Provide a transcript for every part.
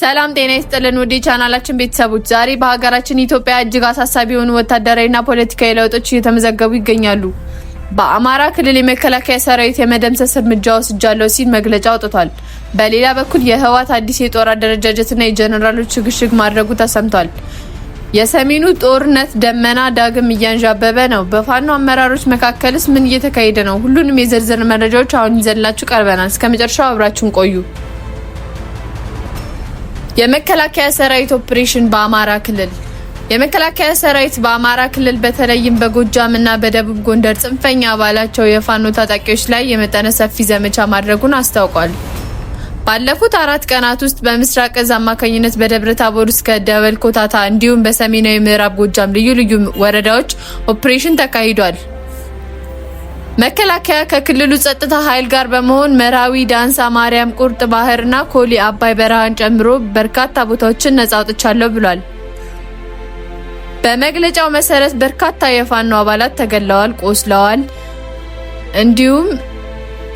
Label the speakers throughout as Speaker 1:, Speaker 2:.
Speaker 1: ሰላም ጤና ይስጥልን ውድ ቻናላችን ቤተሰቦች፣ ዛሬ በሀገራችን ኢትዮጵያ እጅግ አሳሳቢ የሆኑ ወታደራዊና ፖለቲካዊ ለውጦች እየተመዘገቡ ይገኛሉ። በአማራ ክልል የመከላከያ ሰራዊት የመደምሰስ እርምጃ ወስጃለሁ ሲል መግለጫ አውጥቷል። በሌላ በኩል የህወሓት አዲስ የጦር አደረጃጀትና የጀነራሎች ሽግሽግ ማድረጉ ተሰምቷል። የሰሜኑ ጦርነት ደመና ዳግም እያንዣበበ ነው። በፋኖ አመራሮች መካከልስ ምን እየተካሄደ ነው? ሁሉንም የዝርዝር መረጃዎች አሁን ይዘንላችሁ ቀርበናል። እስከመጨረሻው አብራችሁን ቆዩ። የመከላከያ ሰራዊት ኦፕሬሽን በአማራ ክልል። የመከላከያ ሰራዊት በአማራ ክልል በተለይም በጎጃምና በደቡብ ጎንደር ጽንፈኛ አባላቸው የፋኖ ታጣቂዎች ላይ የመጠነ ሰፊ ዘመቻ ማድረጉን አስታውቋል። ባለፉት 4 ቀናት ውስጥ በምስራቅ እዝ አማካኝነት በደብረ ታቦር እስከ ደበል ኮታታ እንዲሁም በሰሜናዊ ምዕራብ ጎጃም ልዩ ልዩ ወረዳዎች ኦፕሬሽን ተካሂዷል። መከላከያ ከክልሉ ጸጥታ ኃይል ጋር በመሆን መራዊ፣ ዳንሳ፣ ማርያም፣ ቁርጥ ባህርና ኮሊ አባይ በረሃን ጨምሮ በርካታ ቦታዎችን ነጻ አውጥቻለሁ ብሏል። በመግለጫው መሰረት በርካታ የፋኖ አባላት ተገለዋል፣ ቆስለዋል እንዲሁም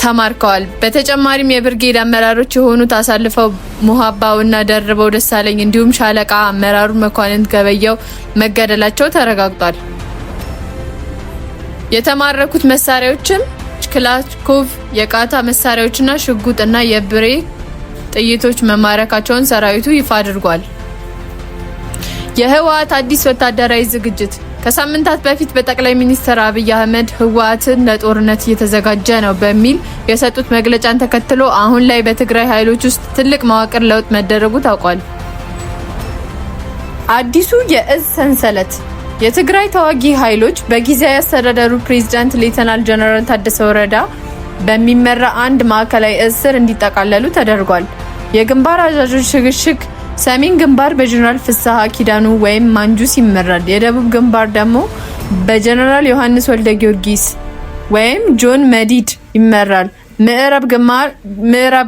Speaker 1: ተማርከዋል። በተጨማሪም የብርጌድ አመራሮች የሆኑት አሳልፈው ሙሃባውና ደርበው ደሳለኝ እንዲሁም ሻለቃ አመራሩ መኳንንት ገበያው መገደላቸው ተረጋግጧል። የተማረኩት መሳሪያዎችም ክላሽንኮቭ የቃታ መሳሪያዎችና ሽጉጥና የብሬን ጥይቶች መማረካቸውን ሰራዊቱ ይፋ አድርጓል። የህወሓት አዲስ ወታደራዊ ዝግጅት። ከሳምንታት በፊት በጠቅላይ ሚኒስትር አብይ አህመድ ህወሓትን ለጦርነት እየተዘጋጀ ነው በሚል የሰጡት መግለጫን ተከትሎ አሁን ላይ በትግራይ ኃይሎች ውስጥ ትልቅ መዋቅር ለውጥ መደረጉ ታውቋል። አዲሱ የእዝ ሰንሰለት። የትግራይ ተዋጊ ኃይሎች በጊዜያዊ አስተዳደሩ ፕሬዝዳንት ሌተናል ጀነራል ታደሰ ወረዳ በሚመራ አንድ ማዕከላዊ እዝ ስር እንዲጠቃለሉ ተደርጓል። የግንባር አዛዦች ሽግሽግ። ሰሜን ግንባር በጀነራል ፍስሐ ኪዳኑ ወይም ማንጁስ ይመራል። የደቡብ ግንባር ደግሞ በጀነራል ዮሐንስ ወልደ ጊዮርጊስ ወይም ጆን መዲድ ይመራል። ምዕራብ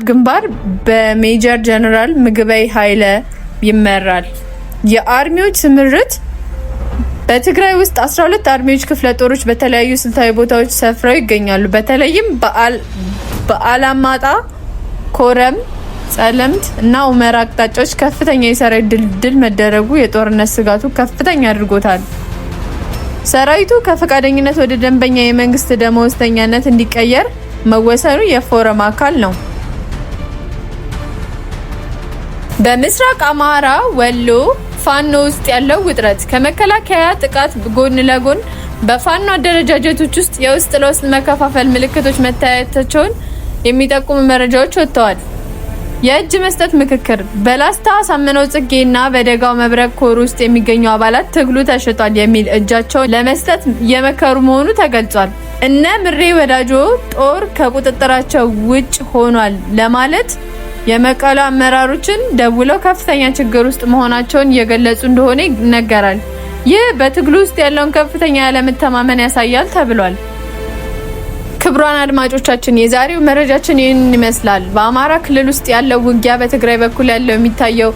Speaker 1: ግንባር በሜጀር ጀነራል ምግበይ ኃይለ ይመራል። የአርሚዎች ስምርት። በትግራይ ውስጥ 12 አርሚዎች ክፍለ ጦሮች በተለያዩ ስልታዊ ቦታዎች ሰፍረው ይገኛሉ። በተለይም በአላማጣ፣ ኮረም፣ ጸለምት እና ኡመራ አቅጣጫዎች ከፍተኛ የሰራዊት ድል መደረጉ የጦርነት ስጋቱ ከፍተኛ አድርጎታል። ሰራዊቱ ከፈቃደኝነት ወደ ደንበኛ የመንግስት ደመወዝተኛነት እንዲቀየር መወሰኑ የፎረም አካል ነው። በምስራቅ አማራ ወሎ ፋኖ ውስጥ ያለው ውጥረት። ከመከላከያ ጥቃት ጎን ለጎን በፋኖ አደረጃጀቶች ውስጥ የውስጥ ለውስጥ መከፋፈል ምልክቶች መታየታቸውን የሚጠቁሙ መረጃዎች ወጥተዋል። የእጅ መስጠት ምክክር። በላስታ ሳመነው ጽጌና በደጋው መብረቅ ኮር ውስጥ የሚገኙ አባላት ትግሉ ተሽጧል የሚል እጃቸውን ለመስጠት የመከሩ መሆኑ ተገልጿል። እነ ምሬ ወዳጆ ጦር ከቁጥጥራቸው ውጭ ሆኗል ለማለት የመቀለ አመራሮችን ደውለው ከፍተኛ ችግር ውስጥ መሆናቸውን እየገለጹ እንደሆነ ይነገራል። ይህ በትግሉ ውስጥ ያለውን ከፍተኛ ያለመተማመን ያሳያል ተብሏል። ክቡራን አድማጮቻችን የዛሬው መረጃችን ይህንን ይመስላል። በአማራ ክልል ውስጥ ያለው ውጊያ፣ በትግራይ በኩል ያለው የሚታየው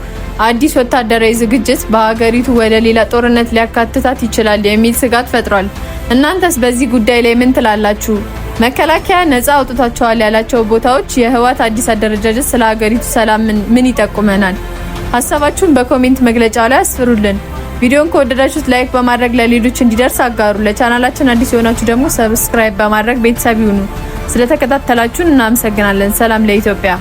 Speaker 1: አዲስ ወታደራዊ ዝግጅት በሀገሪቱ ወደ ሌላ ጦርነት ሊያካትታት ይችላል የሚል ስጋት ፈጥሯል። እናንተስ በዚህ ጉዳይ ላይ ምን ትላላችሁ? መከላከያ ነጻ አውጥቷቸዋል ያላቸው ቦታዎች የህወሓት አዲስ አደረጃጀት ስለ ሀገሪቱ ሰላም ምን ይጠቁመናል? ሀሳባችሁን በኮሜንት መግለጫው ላይ አስፍሩልን። ቪዲዮን ከወደዳችሁት ላይክ በማድረግ ለሌሎች እንዲደርስ አጋሩ። ለቻናላችን አዲስ የሆናችሁ ደግሞ ሰብስክራይብ በማድረግ ቤተሰብ ይሁኑ። ስለተከታተላችሁን እናመሰግናለን። ሰላም ለኢትዮጵያ።